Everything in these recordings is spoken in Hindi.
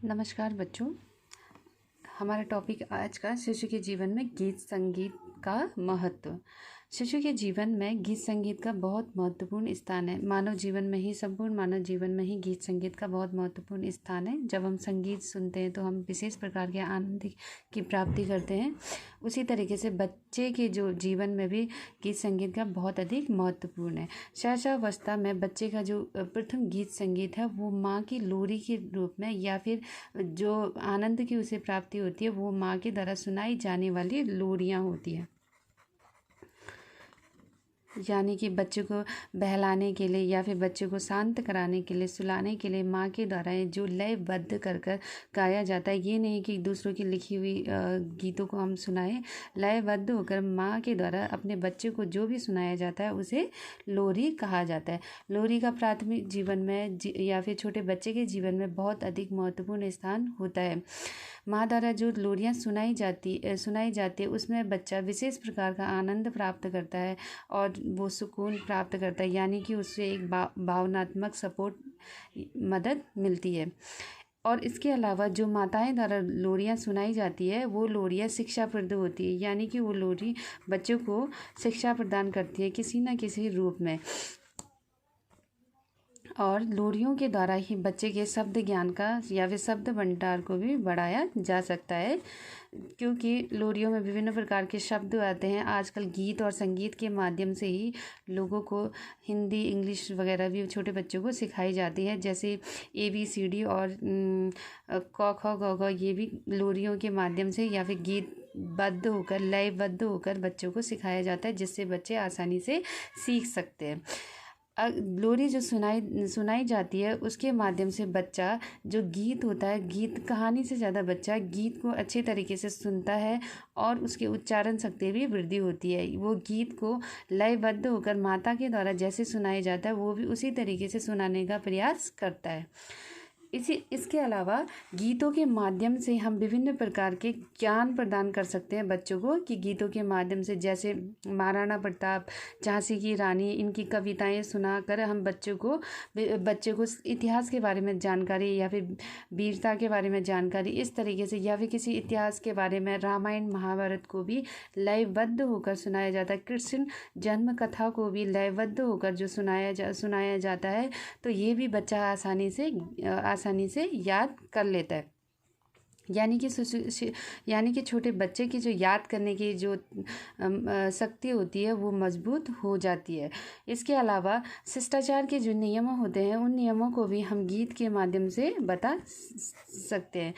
नमस्कार बच्चों। हमारा टॉपिक आज का शिशु के जीवन में गीत संगीत का महत्व। शिशु के जीवन में गीत संगीत का बहुत महत्वपूर्ण स्थान है। मानव जीवन में ही संपूर्ण मानव जीवन में ही गीत संगीत का बहुत महत्वपूर्ण स्थान है। जब हम संगीत सुनते हैं तो हम विशेष प्रकार के आनंद की प्राप्ति करते हैं। उसी तरीके से बच्चे के जो जीवन में भी गीत संगीत का बहुत अधिक महत्वपूर्ण है। शैशवावस्था में बच्चे का जो प्रथम गीत संगीत है वो माँ की लोरी के रूप में या फिर जो आनंद की उसे प्राप्ति होती है वो माँ के द्वारा सुनाई जाने वाली लोरियाँ होती हैं। यानी कि बच्चे को बहलाने के लिए या फिर बच्चे को शांत कराने के लिए, सुलाने के लिए माँ के द्वारा जो लयबद्ध कर गाया जाता है। ये नहीं कि दूसरों की लिखी हुई गीतों को हम सुनाएं। लयबद्ध होकर माँ के द्वारा अपने बच्चे को जो भी सुनाया जाता है उसे लोरी कहा जाता है। लोरी का प्राथमिक जीवन में या फिर छोटे बच्चे के जीवन में बहुत अधिक महत्वपूर्ण स्थान होता है। माँ द्वारा जो लोरियाँ सुनाई जाती है उसमें बच्चा विशेष प्रकार का आनंद प्राप्त करता है और वो सुकून प्राप्त करता है। यानी कि उससे एक भावनात्मक सपोर्ट मदद मिलती है। और इसके अलावा जो माताएं द्वारा लोरियाँ सुनाई जाती है वो लोरियाँ शिक्षाप्रद होती है। यानी कि वो लोरी बच्चों को शिक्षा प्रदान करती है किसी न किसी रूप में। और लोरियों के द्वारा ही बच्चे के शब्द ज्ञान का या फिर शब्द भंडार को भी बढ़ाया जा सकता है, क्योंकि लोरियों में विभिन्न प्रकार के शब्द आते हैं। आजकल गीत और संगीत के माध्यम से ही लोगों को हिंदी, इंग्लिश वगैरह भी छोटे बच्चों को सिखाई जाती है। जैसे ABCD और क ख ग घ ये भी लोरियों के माध्यम से या फिर गीतबद्ध होकर, लयबद्ध होकर बच्चों को सिखाया जाता है, जिससे बच्चे आसानी से सीख सकते हैं। लोरी जो सुनाई जाती है उसके माध्यम से बच्चा जो गीत होता है, गीत कहानी से ज़्यादा बच्चा गीत को अच्छे तरीके से सुनता है और उसके उच्चारण शक्ति भी वृद्धि होती है। वो गीत को लयबद्ध होकर माता के द्वारा जैसे सुनाया जाता है वो भी उसी तरीके से सुनाने का प्रयास करता है। इसके अलावा गीतों के माध्यम से हम विभिन्न प्रकार के ज्ञान प्रदान कर सकते हैं बच्चों को, कि गीतों के माध्यम से जैसे महाराणा प्रताप, झांसी की रानी, इनकी कविताएं सुनाकर हम बच्चे को इतिहास के बारे में जानकारी या फिर वीरता के बारे में जानकारी इस तरीके से, या फिर किसी इतिहास के बारे में रामायण महाभारत को भी लयबद्ध होकर सुनाया जाता है। कृष्ण जन्म कथा को भी लयबद्ध होकर जो सुनाया जाता है, तो ये भी बच्चा आसानी से याद कर लेता है। यानी कि छोटे बच्चे की जो याद करने की जो शक्ति होती है वो मजबूत हो जाती है। इसके अलावा शिष्टाचार के जो नियम होते हैं उन नियमों को भी हम गीत के माध्यम से बता सकते हैं।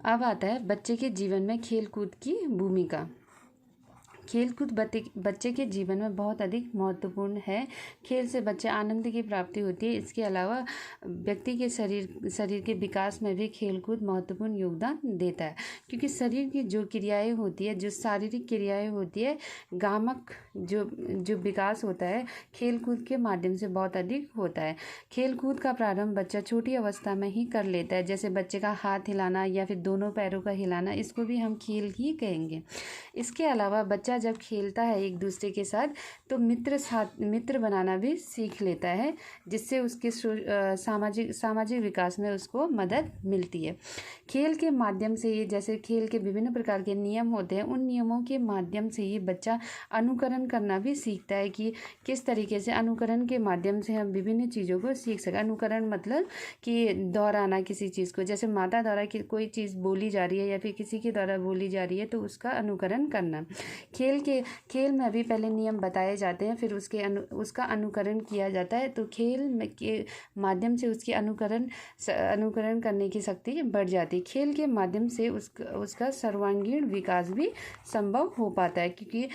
अब आता है बच्चे के जीवन में खेलकूद की भूमिका। खेलकूद बच्चे के जीवन में बहुत अधिक महत्वपूर्ण है। खेल से बच्चे आनंद की प्राप्ति होती है। इसके अलावा व्यक्ति के शरीर के विकास में भी खेलकूद महत्वपूर्ण योगदान देता है, क्योंकि शरीर की जो क्रियाएं होती है, जो शारीरिक क्रियाएं होती है, गामक जो विकास होता है खेलकूद के माध्यम से बहुत अधिक होता है। खेलकूद का प्रारंभ बच्चा छोटी अवस्था में ही कर लेता है। जैसे बच्चे का हाथ हिलाना या फिर दोनों पैरों का हिलाना, इसको भी हम खेल ही कहेंगे। इसके अलावा बच्चा जब खेलता है एक दूसरे के साथ तो मित्र बनाना भी सीख लेता है, जिससे उसके सामाजिक विकास में उसको मदद मिलती है। खेल के माध्यम से ही, जैसे खेल के विभिन्न प्रकार के नियम होते हैं, उन नियमों के माध्यम से ही बच्चा अनुकरण करना भी सीखता है कि किस तरीके से अनुकरण के माध्यम से हम विभिन्न चीज़ों को सीख सकें। अनुकरण मतलब कि दोहराना किसी चीज़ को, जैसे माता द्वारा कोई चीज़ बोली जा रही है या फिर किसी के द्वारा बोली जा रही है तो उसका अनुकरण करना। खेल में भी पहले नियम बताए जाते हैं, फिर उसका अनुकरण किया जाता है। तो खेल के माध्यम से उसकी अनुकरण करने की शक्ति बढ़ जाती है। खेल के माध्यम से उसका सर्वांगीण विकास भी संभव हो पाता है, क्योंकि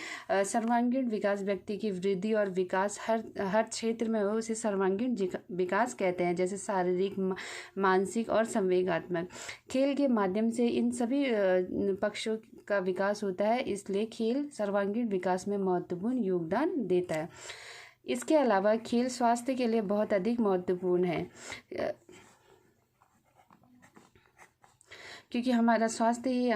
सर्वांगीण विकास व्यक्ति की वृद्धि और विकास हर क्षेत्र में हो उसे सर्वांगीण विकास कहते हैं, जैसे शारीरिक, मानसिक और संवेगात्मक। खेल के माध्यम से इन सभी पक्षों का विकास होता है, इसलिए खेल सर्वांगीण विकास में महत्वपूर्ण योगदान देता है। इसके अलावा खेल स्वास्थ्य के लिए बहुत अधिक महत्वपूर्ण है, क्योंकि हमारा स्वास्थ्य ही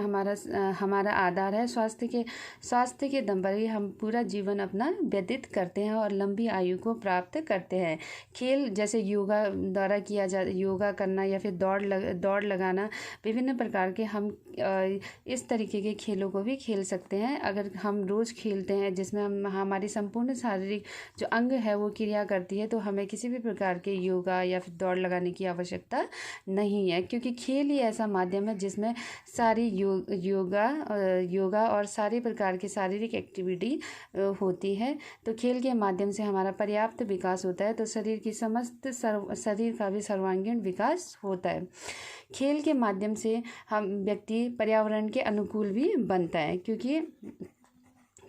हमारा आधार है। स्वास्थ्य के दम पर ही हम पूरा जीवन अपना व्यतीत करते हैं और लंबी आयु को प्राप्त करते हैं। खेल जैसे योगा करना या फिर दौड़ लगाना, विभिन्न प्रकार के हम इस तरीके के खेलों को भी खेल सकते हैं। अगर हम रोज़ खेलते हैं जिसमें हमारी संपूर्ण शारीरिक जो अंग है वो क्रिया करती है, तो हमें किसी भी प्रकार के योगा या फिर दौड़ लगाने की आवश्यकता नहीं है, क्योंकि खेल ही ऐसा माध्यम है जिसमें सारी योगा और सारे प्रकार की शारीरिक एक्टिविटी होती है। तो खेल के माध्यम से हमारा पर्याप्त विकास होता है, तो शरीर का भी सर्वांगीण विकास होता है। खेल के माध्यम से हम व्यक्ति पर्यावरण के अनुकूल भी बनता है, क्योंकि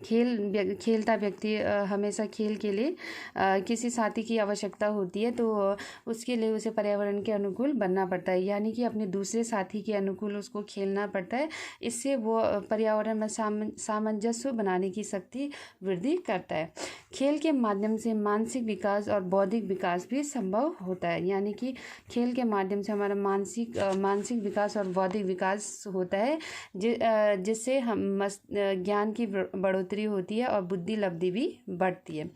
खेलता व्यक्ति हमेशा खेल के लिए किसी साथी की आवश्यकता होती है, तो उसके लिए उसे पर्यावरण के अनुकूल बनना पड़ता है, यानी कि अपने दूसरे साथी के अनुकूल उसको खेलना पड़ता है। इससे वो पर्यावरण में सामंजस्य बनाने की शक्ति वृद्धि करता है। खेल के माध्यम से मानसिक विकास और बौद्धिक विकास भी संभव होता है, यानी कि खेल के माध्यम से हमारा मानसिक विकास और बौद्धिक विकास होता है, जिससे हम ज्ञान की बढ़ोतरी होती है और बुद्धि लब्धि भी बढ़ती है।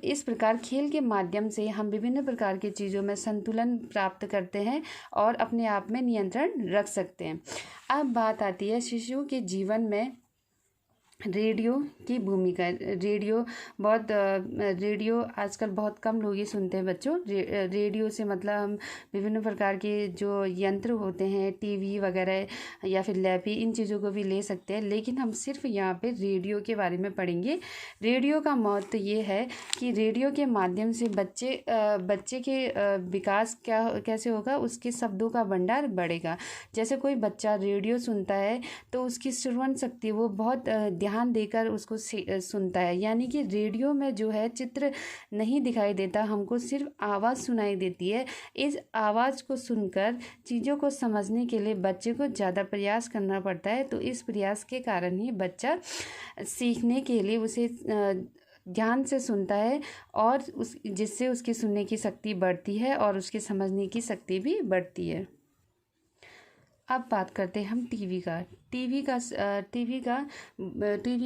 इस प्रकार खेल के माध्यम से हम विभिन्न प्रकार की चीज़ों में संतुलन प्राप्त करते हैं और अपने आप में नियंत्रण रख सकते हैं। अब बात आती है शिशु के जीवन में रेडियो की भूमिका। रेडियो आजकल बहुत कम लोग ही सुनते हैं बच्चों। रेडियो से मतलब हम विभिन्न प्रकार के जो यंत्र होते हैं, टीवी वगैरह या फिर लैपी, इन चीज़ों को भी ले सकते हैं, लेकिन हम सिर्फ यहाँ पे रेडियो के बारे में पढ़ेंगे। रेडियो का महत्व ये है कि रेडियो के माध्यम से बच्चे के विकास कैसे होगा, उसके शब्दों का भंडार बढ़ेगा। जैसे कोई बच्चा रेडियो सुनता है तो उसकी श्रवण शक्ति वो बहुत ध्यान देकर उसको सुनता है, यानी कि रेडियो में जो है चित्र नहीं दिखाई देता, हमको सिर्फ आवाज़ सुनाई देती है। इस आवाज़ को सुनकर चीज़ों को समझने के लिए बच्चे को ज़्यादा प्रयास करना पड़ता है, तो इस प्रयास के कारण ही बच्चा सीखने के लिए उसे ध्यान से सुनता है और जिससे उसकी सुनने की शक्ति बढ़ती है और उसके समझने की शक्ति भी बढ़ती है। अब बात करते हैं हम टीवी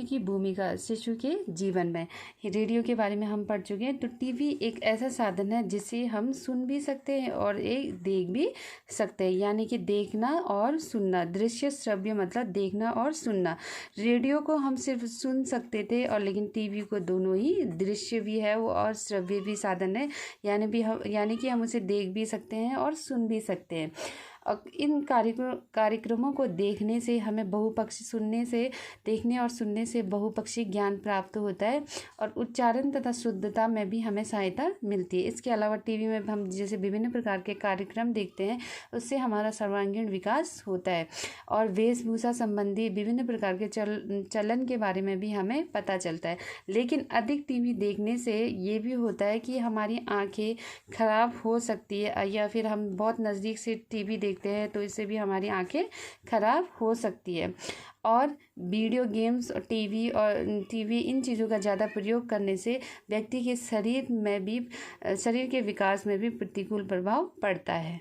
की भूमिका शिशु के जीवन में। रेडियो के बारे में हम पढ़ चुके हैं, तो टीवी एक ऐसा साधन है जिसे हम सुन भी सकते हैं और एक देख भी सकते हैं, यानी कि देखना और सुनना, दृश्य श्रव्य मतलब देखना और सुनना। रेडियो को हम सिर्फ सुन सकते थे और लेकिन टीवी को दोनों ही दृश्य भी है वो और श्रव्य भी साधन है, यानी कि हम उसे देख भी सकते हैं और सुन भी सकते हैं। इन कार्यक्रमों को देखने से हमें देखने और सुनने से बहुपक्षी ज्ञान प्राप्त होता है और उच्चारण तथा शुद्धता में भी हमें सहायता मिलती है। इसके अलावा टीवी में हम जैसे विभिन्न प्रकार के कार्यक्रम देखते हैं, उससे हमारा सर्वांगीण विकास होता है और वेशभूषा संबंधी विभिन्न प्रकार के चलन के बारे में भी हमें पता चलता है। लेकिन अधिक टीवी देखने से ये भी होता है कि हमारी आँखें खराब हो सकती है, या फिर हम बहुत नज़दीक से टीवी देखते हैं तो इससे भी हमारी आंखें खराब हो सकती है। और वीडियो गेम्स और टीवी इन चीज़ों का ज़्यादा प्रयोग करने से व्यक्ति के शरीर के विकास में भी प्रतिकूल प्रभाव पड़ता है।